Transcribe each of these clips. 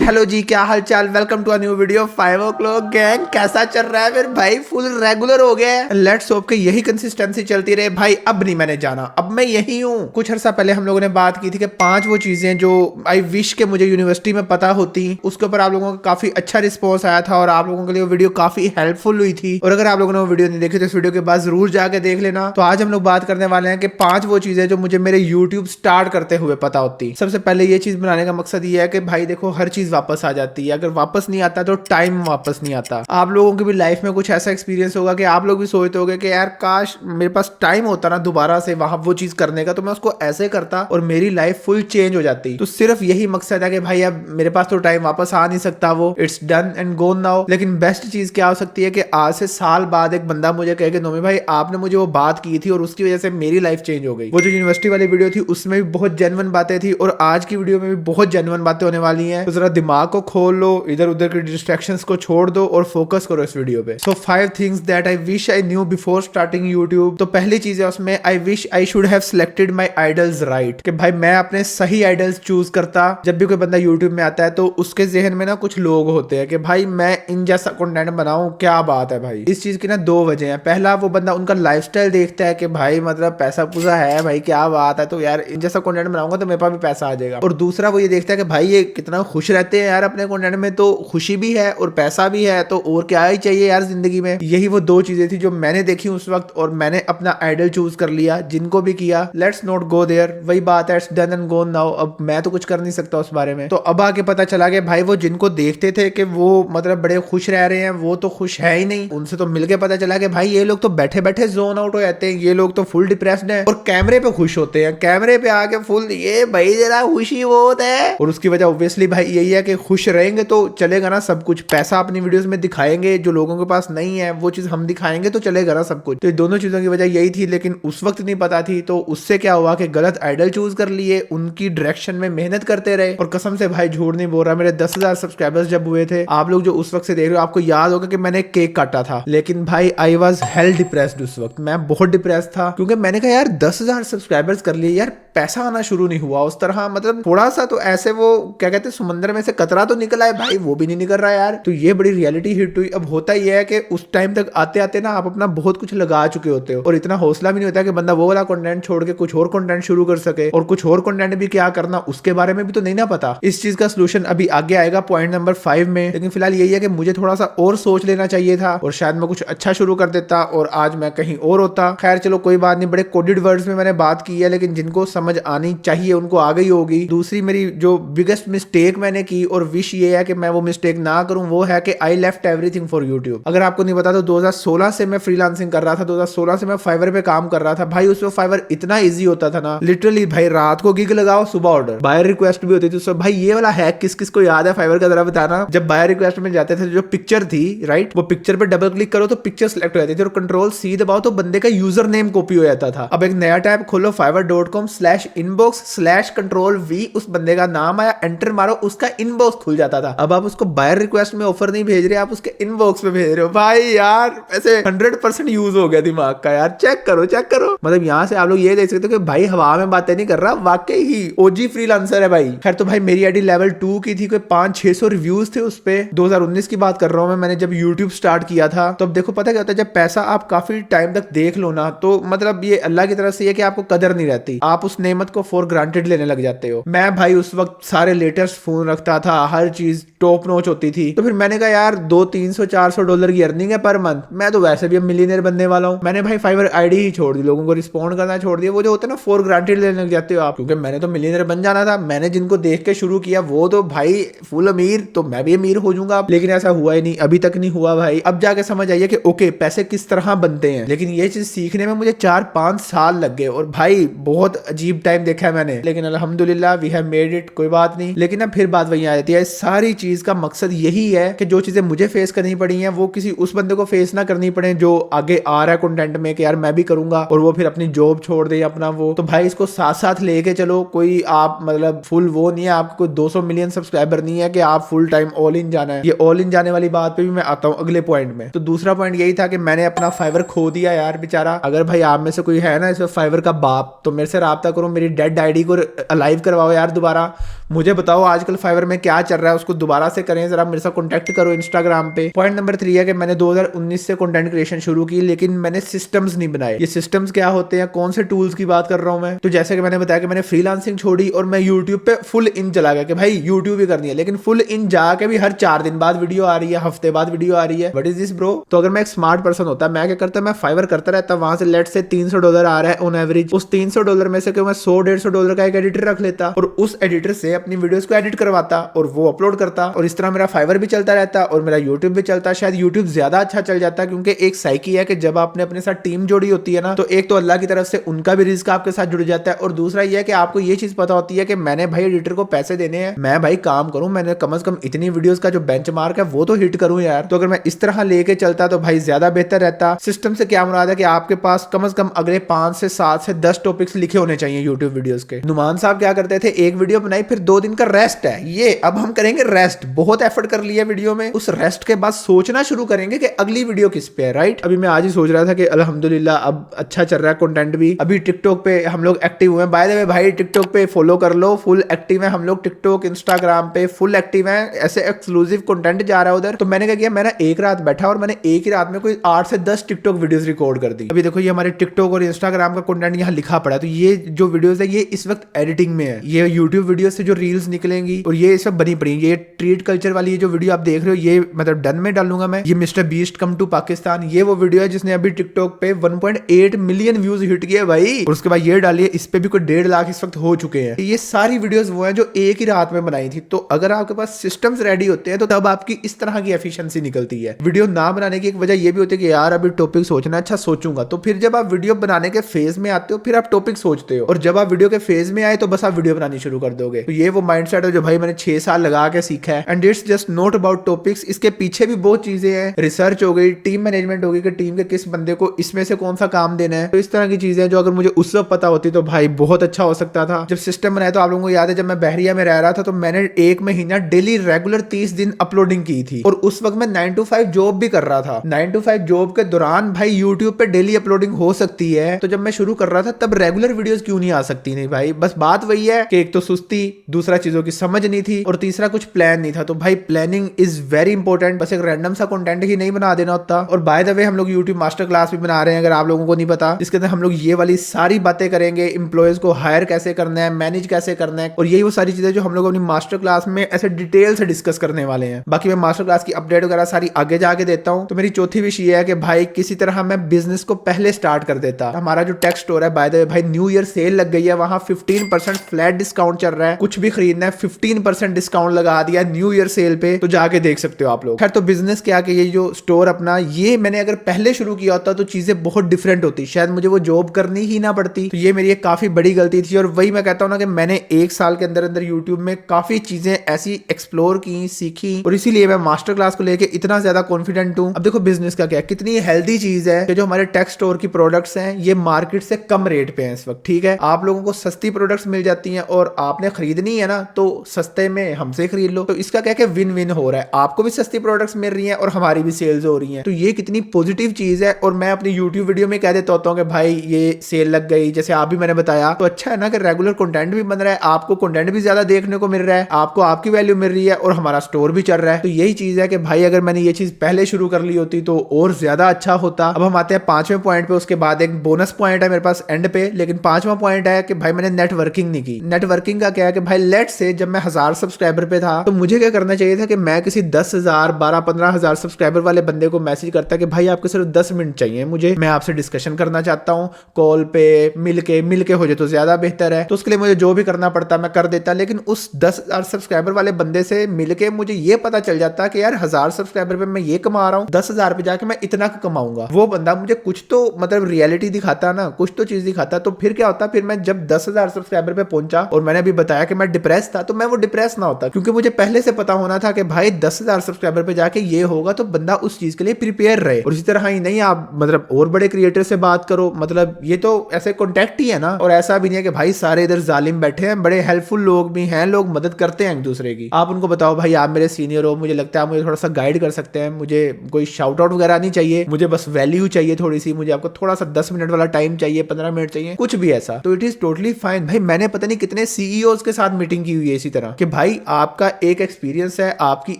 Hello जी, क्या हाल चाल। Welcome to a new video 5 o'clock gang. कैसा चल रहा है फिर भाई? फुल रेगुलर हो गया है। लेट्स होप कि यही कंसिस्टेंसी चलती रहे भाई। अब नहीं मैंने जाना, अब मैं यही हूँ। कुछ अर्सा पहले हम लोगों ने बात की थी कि 5 वो चीजें जो आई विश के मुझे यूनिवर्सिटी में पता होती। उसके ऊपर आप लोगों का काफी अच्छा रिस्पॉन्स आया था और आप लोगों के लिए वो वीडियो काफी हेल्पफुल हुई थी। और अगर आप लोगों ने वो वीडियो नहीं देखी तो इस वीडियो के बाद जरूर जाके देख लेना। तो आज हम लोग बात करने वाले हैं कि 5 वो चीजें जो मुझे मेरे यूट्यूब स्टार्ट करते हुए पता होती। सबसे पहले ये चीज बनाने का मकसद ये है कि भाई देखो, हर चीज वापस आ जाती है। अगर वापस नहीं आता तो टाइम वापस नहीं आता। आप लोगों के भी लाइफ में कुछ ऐसा एक्सपीरियंस होगा कि आप लोग भी सोचते होगे कि यार काश मेरे पास टाइम होता ना दोबारा से वहां वो चीज करने का, तो मैं उसको ऐसे करता और मेरी लाइफ फुल चेंज हो जाती। तो सिर्फ यही मकसद है कि भाई अब मेरे पास तो टाइम वापस आ नहीं सकता, वो it's done and gone now. लेकिन बेस्ट चीज क्या हो सकती है कि आज से साल बाद एक बंदा मुझे कहे कि नोमी भाई आपने मुझे वो बात की थी और उसकी वजह से मेरी लाइफ चेंज हो गई। वो जो यूनिवर्सिटी वाली वीडियो थी उसमें भी बहुत जेन्युइन बातें थी और आज की वीडियो में भी बहुत जेन्युइन बातें होने वाली हैं। तो जरा दिमाग को खोल लो, इधर उधर के डिस्ट्रैक्शंस को छोड़ दो और फोकस करो इस वीडियो पे। सो 5 things that I wish I knew before starting YouTube. तो पहली चीज है उसमें, I wish I should have selected my idols right. कि भाई मैं अपने सही आइडल्स चूज करता। जब भी कोई बंदा यूट्यूब में आता है तो उसके जहन में ना कुछ लोग होते हैं कि भाई मैं इन जैसा कंटेंट बनाऊं, क्या बात है भाई। इस चीज की ना 2 वजह है। पहला, वो बंदा उनका लाइफस्टाइल देखता है कि भाई मतलब पैसा पूसा है भाई, क्या बात है, तो यार इन जैसा कंटेंट बनाऊंगा तो मेरे पास भी पैसा आ जाएगा। और दूसरा वो ये देखता है कि भाई ये कितना खुश रहते हैं यार अपने कंटेंट में, तो खुशी भी है और पैसा भी है, तो और क्या ही चाहिए यार जिंदगी में। यही वो 2 चीजें थी जो मैंने देखी उस वक्त और मैंने अपना आइडल चूज कर लिया। जिनको भी किया, लेट्स नॉट गो देयर। वही बात है, it's done and gone now. अब मैं तो कुछ कर नहीं सकता उस बारे में। तो अब आके पता चला कि भाई वो जिनको देखते थे कि वो मतलब बड़े खुश रह रहे हैं, वो तो खुश है ही नहीं। उनसे तो मिलके पता चला कि भाई ये लोग तो बैठे बैठे जोन आउट हो जाते हैं, ये लोग तो फुल डिप्रेस्ड हैं और कैमरे पे खुश होते हैं। कैमरे पे आके फुल ये भाई जरा खुशी बहुत है। और उसकी वजह ऑब्वियसली भाई यही है कि खुश रहेंगे तो चलेगा ना सब कुछ। पैसा अपनी वीडियोस में दिखाएंगे, जो लोगों के पास नहीं है वो चीज हम दिखाएंगे तो चलेगा ना सब कुछ। तो ये दोनों चीजों की वजह यही थी, लेकिन उस वक्त नहीं पता थी। तो उससे क्या हुआ कि गलत आइडल चूज कर लिए, उनकी डायरेक्शन में मेहनत करते रहे। और कसम से भाई झूठ नहीं बोल रहा, मेरे 10,000 सब्सक्राइबर्स जब हुए थे, आप लोग जो उस वक्त से देख रहे हो आपको याद होगा कि मैंने केक काटा था। लेकिन भाई आई वॉज हेल डिप्रेस्ड। उस वक्त मैं बहुत डिप्रेस था क्योंकि मैंने कहा यार 10,000 सब्सक्राइबर्स कर लिए, यार पैसा आना शुरू नहीं हुआ उस तरह। मतलब थोड़ा सा तो ऐसे वो क्या कहते हैं, समंदर में से कतरा तो निकल आए भाई, वो भी नहीं निकल रहा है यार। तो ये बड़ी रियलिटी हिट हुई। अब होता ही है कि उस टाइम तक आते आते ना आप अपना बहुत कुछ लगा चुके होते हो और इतना हौसला भी नहीं होता कि बंदा वो वाला कंटेंट छोड़ के कुछ और कंटेंट शुरू कर सके। और कुछ और कंटेंट भी क्या करना उसके बारे में भी तो नहीं ना पता। इस चीज का सोल्यूशन अभी आगे आएगा पॉइंट नंबर 5 में। लेकिन फिलहाल यही है कि मुझे थोड़ा सा और सोच लेना चाहिए था और शायद मैं कुछ अच्छा शुरू कर देता और आज मैं कहीं और होता। खैर चलो कोई बात नहीं, बड़े कोडेड वर्ड्स में मैंने बात की है, लेकिन जिनको समझ आनी चाहिए उनको आ गई होगी। दूसरी मेरी जो बिगेस्ट मिस्टेक मैंने की और विश ये है कि मैं वो मिस्टेक ना करूं, वो है कि I left everything for YouTube. अगर आपको नहीं पता तो 2016 से मैं फ्रीलांसिंग कर रहा था, 2016 से मैं फाइवर पे काम कर रहा था। भाई उसमें फाइवर इतना इजी होता था ना, लिटरली भाई रात को गिग लगाओ सुबह ऑर्डर, बायर रिक्वेस्ट भी होती थी। तो भाई ये वाला हैक किस किस को याद है फाइवर का, जरा बताना। जब बायर रिक्वेस्ट में जाते थे जो पिक्चर थी राइट, वो पिक्चर पे डबल क्लिक करो तो पिक्चर सेलेक्ट हो जाती थी और कंट्रोल सी दबाओ तो बंदे का यूजर नेम कॉपी हो जाता था। अब एक नया टैब खोलो, fiverr.com/inbox/control-v, उस बंदे का नाम आया, एंटर मारो, उसका इनबॉक्स खुल जाता था। अब आप उसको बायर रिक्वेस्ट में ऑफर नहीं भेज रहे, आप उसके इनबॉक्स में भेज रहे हो। भाई यार ऐसे 100% यूज हो गया दिमाग का यार। चेक करो चेक करो। मतलब यहाँ से आप लोग ये देख सकते हो कि भाई हवा में बातें नहीं कर रहा, वाकई ही ओजी फ्रीलांसर है भाई। खैर तो भाई मेरी आईडी लेवल 2 की थी, कोई 500-600 रिव्यूज थे उस पे। 2019 की बात कर रहा हूँ मैंने जब यूट्यूब स्टार्ट किया था। तो अब देखो पता क्या होता है, जब पैसा आप काफी टाइम तक देख लो ना, तो मतलब ये अल्लाह की तरफ से है कि आपको कदर नहीं रहती, आप उस नेमत को फॉर ग्रांटेड लेने लग जाते हो। मैं भाई उस वक्त सारे लेटेस्ट फोन रखता था, हर चीज टॉप नॉच होती थी। तो फिर मैंने कहा यार $200-300-400 की अर्निंग है पर मंथ, मैं तो वैसे भी अब मिलियनर बनने वाला हूँ। मैंने भाई फाइवर आईडी ही छोड़ दी, लोगों को रिस्पॉन्ड करना छोड़ दिया। वो जो होता है ना फॉर ग्रांटेड लेने लग जाते हो आप, क्योंकि मैंने तो मिलियनर बन जाना था। मैंने जिनको देख के शुरू किया वो तो भाई फुल अमीर, तो मैं भी अमीर हो जाऊंगा। लेकिन ऐसा हुआ ही नहीं, अभी तक नहीं हुआ भाई। अब जाके समझ आइए कि ओके पैसे किस तरह बनते हैं। लेकिन ये चीज सीखने में मुझे 4-5 साल लग गए और भाई बहुत अजीब टाइम देखा है मैंने। लेकिन अल्हम्दुलिल्लाह वी हैव मेड इट, कोई बात नहीं। लेकिन अब फिर बात वही आ जाती है, सारी चीज का मकसद यही है कि जो चीजें मुझे फेस करनी पड़ी हैं वो किसी उस बंदे को फेस ना करनी पड़े जो आगे आ रहा है कंटेंट में कि यार मैं भी करूंगा और वो फिर अपनी जॉब छोड़ दे अपना वो। तो भाई इसको साथ साथ लेके चलो। कोई आप मतलब फुल वो नहीं है, आपको कोई 200 मिलियन सब्सक्राइबर नहीं है कि आप फुल टाइम ऑल इन जाना है। ये ऑल इन जाने वाली बात पे भी मैं आता हूँ अगले पॉइंट में। तो दूसरा पॉइंट यही था कि मैंने अपना फाइवर खो दिया यार बेचारा। अगर भाई आप में से कोई है ना इसमें फाइवर का बाप, तो मेरे से राब्ता करो, मेरी डेड आईडी को अलाइव करवाओ यार दोबारा। मुझे बताओ आजकल फाइवर में क्या चल रहा है, उसको दोबारा से करें, जरा मेरे साथ कॉन्टेक्ट करो इंस्टाग्राम पे। पॉइंट नंबर 3 है कि मैंने 2019 से कंटेंट क्रिएशन शुरू की, लेकिन मैंने सिस्टम्स नहीं बनाए। ये सिस्टम्स क्या होते हैं, कौन से टूल्स की बात कर रहा हूं मैं? तो जैसे कि मैंने बताया कि मैंने फ्रीलांसिंग छोड़ी और मैं यूट्यूब पे फुल इन चला गया कि भाई यूट्यूब ही करनी है, लेकिन फुल इन जाके भी हर 4 दिन बाद वीडियो आ रही है, हफ्ते बाद वीडियो आ रही है। What is this bro? तो अगर मैं एक स्मार्ट पर्सन होता, मैं क्या करता, मैं फाइवर करता रहता, वहां से लेट से $300 आ रहा है ऑन एवरेज। उस $300 में से मैं $100-150 का एक एडिटर रख लेता और उस एडिटर से अपनी वीडियोस को एडिट करवाता और वो अपलोड करता, और इस तरह मेरा फाइवर भी चलता रहता और मेरा यूट्यूब भी चलता। शायद यूट्यूब ज्यादा अच्छा चल जाता, क्योंकि एक साइकी है कि जब आपने अपने साथ टीम जोड़ी होती है ना, तो एक तो अल्लाह की तरफ से उनका भी रिस्क आपके साथ जुड़ जाता है, और दूसरा ये है कि आपको ये चीज पता होती है कि मैंने भाई एडिटर को पैसे देने हैं, मैं भाई काम करूं, मैंने कम से कम इतनी वीडियोस का जो बेंचमार्क है वो तो हिट करूं यार। तो अगर मैं इस तरह लेके चलता तो भाई ज्यादा बेहतर रहता। सिस्टम से क्या मुराद है कि आपके पास कम से कम अगले 5 से 7 से 10 टॉपिक्स लिखे होने चाहिए यूट्यूब वीडियोस के। नुमान साहब क्या करते थे, एक वीडियो बनाई फिर 2 दिन का रेस्ट है, ये अब हम करेंगे रेस्ट, बहुत एफर्ट कर लिया वीडियो में, उस रेस्ट के बाद सोचना शुरू करेंगे कि अगली वीडियो किस पे है। राइट, अभी मैं आज ही सोच रहा था कि अल्हम्दुलिल्लाह अब अच्छा चल रहा है कंटेंट भी। अभी टिकटॉक पे हम लोग एक्टिव हुए हैं, बाय द वे भाई टिकटॉक पे फॉलो कर लो, फुल एक्टिव है हम लोग टिकटॉक इंस्टाग्राम पे, फुल एक्टिव है, ऐसे एक्सक्लूसिव कंटेंट जा रहा है उधर। तो मैंने क्या किया, मैंने एक रात बैठा और मैंने एक ही रात में कोई 8 से 10 टिकटॉक वीडियोस रिकॉर्ड कर दी। अभी देखो ये हमारे टिकटॉक और इंस्टाग्राम का कंटेंट यहाँ लिखा पड़ा है, तो ये जो वीडियोस है ये इस वक्त एडिटिंग में है। ये यूट्यूब वीडियो से जो रील्स निकलेंगी और ये इस वक्त बनी पड़ी, ये ट्रीट कल्चर वाली ये जो वीडियो आप देख रहे हो, ये मतलब डन में डालूंगा मैं। ये Mister Beast come to Pakistan, ये वो वीडियो है जिसने अभी टिकटॉक पे 1.8 मिलियन व्यूज हिट किए भाई, और उसके बाद ये डालिए इस पे भी कोई 1.5 लाख इस वक्त हो चुके हैं। ये सारी वीडियोस वो हैं जो एक ही रात में बनाई थी। तो अगर आपके पास सिस्टम्स रेडी होते हैं तो तब आपकी इस तरह की एफिशिएंसी निकलती है। वीडियो ना बनाने की एक वजह ये भी होती है कि यार अभी टॉपिक सोचना, अच्छा सोचूंगा, तो फिर जब आप वीडियो बनाने के फेज में आते हो फिर आप टॉपिक सोचते हो, और जब आप वीडियो के फेज में आए तो बस आप वीडियो बनानी शुरू कर दोगे। तो ये वो माइंडसेट है जो भाई मैंने 6 साल लगा के सीखा है। And it's just not about topics, इसके पीछे भी बहुत चीजें हैं, रिसर्च हो गई, टीम मैनेजमेंट हो गई कि टीम के किस बंदे को इसमें से कौन सा काम देना है। तो इस तरह की चीजें जो अगर मुझे उस वक्त पता होती तो भाई बहुत अच्छा हो सकता था। जब सिस्टम बनाया तो आप लोगों को याद है जब मैं बहरिया में रह रहा था तो मैंने 1 महीना डेली रेगुलर 30 दिन अपलोडिंग की थी, और उस वक्त मैं 9 to 5 जॉब भी कर रहा था। 9 to 5 जॉब के दौरान भाई यूट्यूब पे डेली अपलोडिंग हो सकती है, तो जब मैं शुरू कर रहा था तब रेगुलर वीडियोस क्यों नहीं आ सकती? नहीं भाई, बस बात वही है कि एक तो सुस्ती, दूसरा चीजों की समझ नहीं थी, और तीसरा कुछ प्लान नहीं था। तो भाई प्लानिंग इज वेरी इंपॉर्टेंट, बस एक रैंडम सा कंटेंट ही नहीं बना देना होता। और बाय द वे हम लोग यूट्यूब मास्टर क्लास भी बना रहे हैं, अगर आप लोगों को नहीं पता, जिसके अंदर हम लोग ये वाली सारी बातें करेंगे, एम्प्लॉयज को हायर कैसे करना है, मैनेज कैसे करना है, और यही वो सारी चीजें जो हम लोग अपनी मास्टर क्लास में ऐसे डिटेल से डिस्कस करने वाले हैं। बाकी मैं मास्टर क्लास की अपडेट वगैरह सारी आगे जाके देता हूँ। तो मेरी चौथी विश ये है कि भाई किसी तरह मैं बिजनेस को पहले स्टार्ट कर देता। हमारा जो टेक स्टोर है, बाय द वे भाई न्यू ईयर सेल लग गई है, वहां 15% फ्लैट डिस्काउंट चल रहा है, कुछ भी खरीदना है 15% डिस्काउंट लगा दिया न्यू ईयर सेल पे, तो जाके देख सकते हो आप लोग। खैर, तो बिजनेस क्या कि ये जो स्टोर अपना, ये मैंने अगर पहले शुरू किया होता तो चीजें बहुत डिफरेंट होती, शायद मुझे वो जॉब करनी ही ना पड़ती। तो ये मेरी एक काफी बड़ी गलती थी, और वही मैं कहता हूँ ना कि मैंने 1 साल के अंदर अंदर यूट्यूब में काफी चीजें ऐसी एक्सप्लोर की, सीखी, और इसीलिए मैं मास्टर क्लास को लेके इतना ज्यादा कॉन्फिडेंट हूँ। अब देखो बिजनेस का क्या, कितनी हेल्दी चीज है कि जो हमारे टेक स्टोर की प्रोडक्ट्स हैं ये मार्केट से कम रेट पे हैं इस वक्त। ठीक है, आप लोगों को सस्ती प्रोडक्ट्स मिल जाती हैं और आपने खरीदनी है ना तो सस्ते में हमसे खरीद लो। तो इसका क्या क्या विन विन हो रहा है, आपको भी सस्ती प्रोडक्ट्स मिल रही हैं और हमारी भी सेल्स हो रही हैं। तो ये कितनी पॉजिटिव चीज है। और मैं अपनी यूट्यूब वीडियो में कह देता होता हूँ कि भाई ये सेल लग गई, जैसे आप भी मैंने बताया, तो अच्छा है ना कि रेगुलर कंटेंट भी बन रहा है, आपको कंटेंट भी ज्यादा देखने को मिल रहा है, आपको आपकी वैल्यू मिल रही है, और हमारा स्टोर भी चल रहा है। तो यही चीज है कि भाई अगर मैंने ये चीज पहले शुरू कर ली होती तो और ज्यादा अच्छा होता। अब हम आते हैं 5वें पॉइंट पे, उसके बाद एक बोनस पॉइंट है मेरे पास एंड पे, लेकिन 5वां पॉइंट है कि भाई मैंने नेटवर्किंग नहीं की। नेटवर्किंग का क्या है कि भाई लेट से जब मैं 1000 सब्सक्राइबर पे था तो मुझे क्या करना चाहिए था कि मैं किसी 10,000 12-15,000 सब्सक्राइबर वाले बंदे को मैसेज करता कि भाई आपको सिर्फ 10 मिनट चाहिए, मुझे, मैं आपसे डिस्कशन करना चाहता हूँ, कॉल पे मिलके हो जाए तो ज्यादा बेहतर है। तो उसके लिए मुझे जो भी करना पड़ता मैं कर देता, लेकिन उस 10,000 सब्सक्राइबर वाले बंदे से मिलके मुझे ये पता चल जाता कि यार 1000 सब्सक्राइबर पे मैं ये कमा रहा हूँ, 10,000 पे जाके मैं इतना कमाऊंगा। वो बंदा मुझे कुछ तो मतलब रियलिटी दिखाता ना, कुछ तो चीज दिखाता। तो फिर क्या होता, फिर मैं जब 10,000 सब्सक्राइबर पे पहुंचा और मैंने अभी बताया कि मैं डिप्रेस था, तो मैं वो डिप्रेस ना होता, क्योंकि मुझे पहले से पता होना था कि भाई 10,000 सब्सक्राइबर पे जाके ये होगा, तो बंदा उस चीज के लिए प्रिपेयर रहे। और इसी तरह ही नहीं, आप मतलब और बड़े क्रिएटर से बात करो, मतलब ये तो ऐसे कॉन्टेक्ट ही है ना। और ऐसा भी नहीं है कि भाई सारे इधर जालिम बैठे हैं, बड़े हेल्पफुल लोग भी हैं, लोग मदद करते हैं एक दूसरे की। आप उनको बताओ भाई आप मेरे सीनियर हो, मुझे लगता है आप मुझे थोड़ा सा गाइड कर सकते हैं, मुझे कोई शाउट आउट वगैरह नहीं चाहिए, मुझे बस वैल्यू चाहिए थोड़ी सी, मुझे आपको थोड़ा सा 10 मिनट वाला टाइम चाहिए, 15 मिनट चाहिए, कुछ भी ऐसा, तो इट इज टोटली फाइन। भाई मैंने पता नहीं कितने सीईओज के साथ मीटिंग की हुई है इसी तरह कि भाई आपका एक एक्सपीरियंस है, आपकी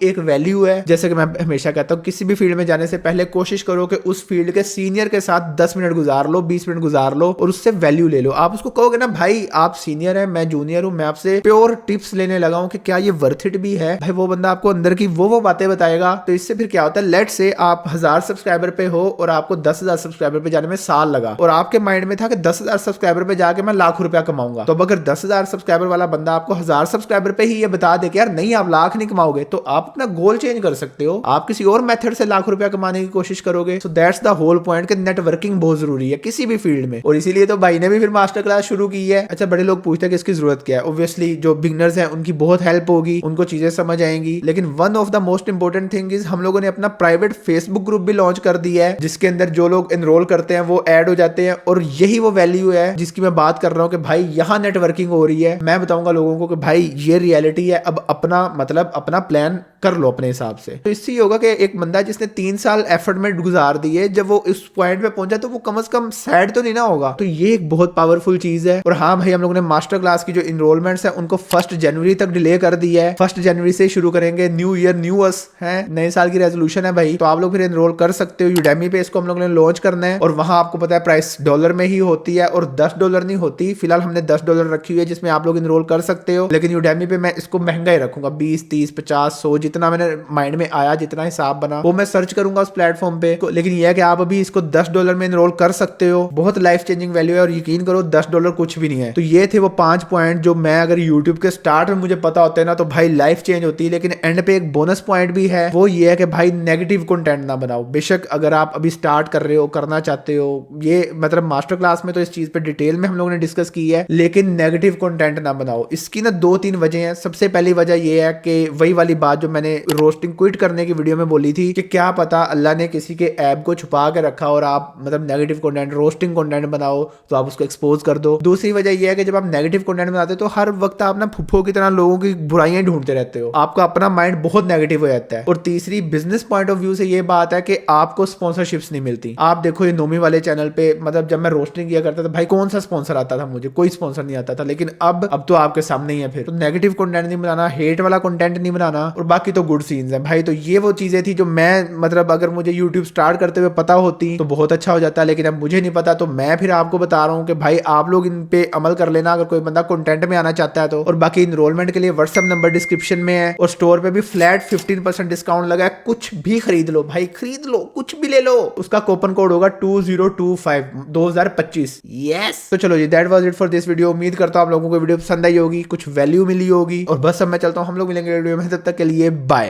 एक वैल्यू है। जैसे कि मैं हमेशा कहता हूँ किसी भी फील्ड में जाने से पहले कोशिश करो कि उस फील्ड के सीनियर के साथ 10 मिनट गुजार लो, 20 मिनट गुजार लो और उससे वैल्यू ले लो। आप उसको कहोगे ना भाई आप सीनियर है, मैं जूनियर हूं, मैं आपसे प्योर टिप्स लेने लगा हूं कि क्या ये वर्थ इट भी है, भाई वो बंदा आपको अंदर की वो बातें बताएगा। तो इससे फिर क्या होता है, लेट से आप 1000 सब्सक्राइबर पे हो और आपको 10,000 सब्सक्राइबर पे जाने में साल लगा और आपके माइंड में था कि 10,000 सब्सक्राइबर पे जाके मैं लाख रुपया कमाऊंगा। तो अब अगर 10,000 सब्सक्राइबर वाला बंदा आपको 1000 सब्सक्राइबर पे ही ये बता दे कि यार नहीं आप लाख नहीं कमाओगे, तो आप अपना गोल चेंज कर सकते हो, आप किसी और मेथड से लाख रुपया कमाने की कोशिश करोगे। So that's the whole point कि नेटवर्किंग बहुत जरूरी है किसी भी फील्ड में, और इसीलिए तो भाई ने भी फिर मास्टर क्लास शुरू की है। अच्छा, बड़े लोग पूछते हैं कि इसकी जरूरत क्या है। ऑब्वियसली जो बिगनर्स हैं उनकी बहुत हेल्प होगी, उनको चीजें समझ आएंगी, लेकिन one of the most important thing is हम लोगों ने अपना प्राइवेट फेसबुक ग्रुप भी लॉन्च कर दिया है, जिसके अंदर जो लोग एनरोल करते हैं वो ऐड हो जाते हैं। और यही वो वैल्यू है जिसकी मैं बात कर रहा हूँ कि भाई यहाँ नेटवर्किंग हो रही है। मैं बताऊंगा लोगों को कि भाई ये रियलिटी है, अब अपना मतलब अपना प्लान कर लो अपने हिसाब से। तो इससे होगा कि एक बंदा जिसने 3 साल एफर्ट में गुजार दिए, जब वो इस पॉइंट पे पहुंचा तो वो कम से कम सैड तो नहीं ना होगा। तो ये एक बहुत पावरफुल चीज है। और हाँ भाई, हम लोगों ने मास्टर क्लास की जो इनरोलमेंट्स है उनको 1 जनवरी तक डिले कर दिया है। 1 जनवरी से शुरू करेंगे, न्यू ईयर न्यू अस है, नए साल की रेजोल्यूशन है भाई। तो आप लोग फिर एनरोल कर सकते हो। यूडेमी पे इसको हम लोगों ने लॉन्च करना है और वहां आपको पता है प्राइस डॉलर में ही होती है और $10 नहीं होती। फिलहाल हमने $10 रखी हुई है जिसमें आप लोग एनरोल कर सकते हो, लेकिन यूडेमी पे मैं इसको महंगा ही रखूंगा, 20, 30, 50, 100 जितना मैंने माइंड में आया, जितना हिसाब बना वो मैं सर्च करूंगा उस प्लेटफॉर्म पे। लेकिन यह है कि आप अभी इसको $10 में एनरोल कर सकते हो। बहुत लाइफ चेंजिंग वैल्यू है और यकीन करो $10 कुछ भी नहीं है। तो ये थे वो 5 पॉइंट जो मैं अगर यूट्यूब के स्टार्ट में मुझे पता होते हैं ना तो भाई लाइफ चेंज होती है। लेकिन एंड पे एक बोनस पॉइंट भी है, वो ये है कि भाई नेगेटिव कंटेंट ना बनाओ। बेशक अगर आप अभी स्टार्ट कर रहे हो, करना चाहते हो, ये मतलब मास्टर क्लास में तो इस चीज पे डिटेल में हम लोगों ने डिस्कस की है, लेकिन नेगेटिव कंटेंट ना बनाओ। इसकी ना 2-3 वजह हैं। सबसे पहली वजह ये है कि वही वाली बात जो मैंने रोस्टिंग क्विट करने की वीडियो में बोली थी कि क्या पता अल्लाह ने किसी के ऐप को छुपा के रखा और आप मतलब नेगेटिव कंटेंट, रोस्टिंग कंटेंट बनाओ तो आप उसको एक्सपोज कर दो। दूसरी वजह यह है कि जब आप नेगेटिव कंटेंट बनाते हो तो हर वक्त आप ना फुफ्फो की तरह लोगों की बुराइयां ढूंढते रहते हो, आपका अपना माइंड बहुत नेगेटिव हो जाता है। और तीसरी बिजनेस पॉइंट ऑफ व्यू से ये बात है कि आपको स्पॉन्सरशिप्स नहीं मिलती। आप देखो ये नोमी वाले चैनल पे मतलब जब मैं रोस्टिंग किया करता था भाई कौन सा स्पॉन्सर आता था, मुझे कोई स्पॉन्सर नहीं आता था। लेकिन अब तो आपके सामने ही है। फिर तो नेगेटिव कंटेंट नहीं बनाना, हेट वाला कंटेंट नहीं बनाना, और बाकी तो गुड सीन्स है भाई। तो ये वो चीजें थी जो मैं मतलब अगर मुझे YouTube स्टार्ट करते हुए पता होती तो बहुत अच्छा हो जाता, लेकिन अब मुझे नहीं पता। तो मैं फिर आपको बता रहा हूँ कि भाई आप लोग इन पे अमल कर लेना अगर कोई बंदा कंटेंट में आना चाहता है तो। और बाकी इनरोलमेंट के लिए व्हाट्सएप नंबर डिस्क्रिप्शन में है और स्टोर पे भी फ्लैट 15% डिस्काउंट लगा है। कुछ भी खरीद लो भाई, खरीद लो, कुछ भी ले लो, उसका कूपन कोड होगा 2025 यस। तो चलो जी, that was it for this video. उम्मीद करता हूँ आप लोगों को वीडियो पसंद आई होगी, कुछ वैल्यू मिली होगी। और बस अब मैं चलता हूँ, हम लोग मिलेंगे वीडियो में, तब तक के लिए बाय।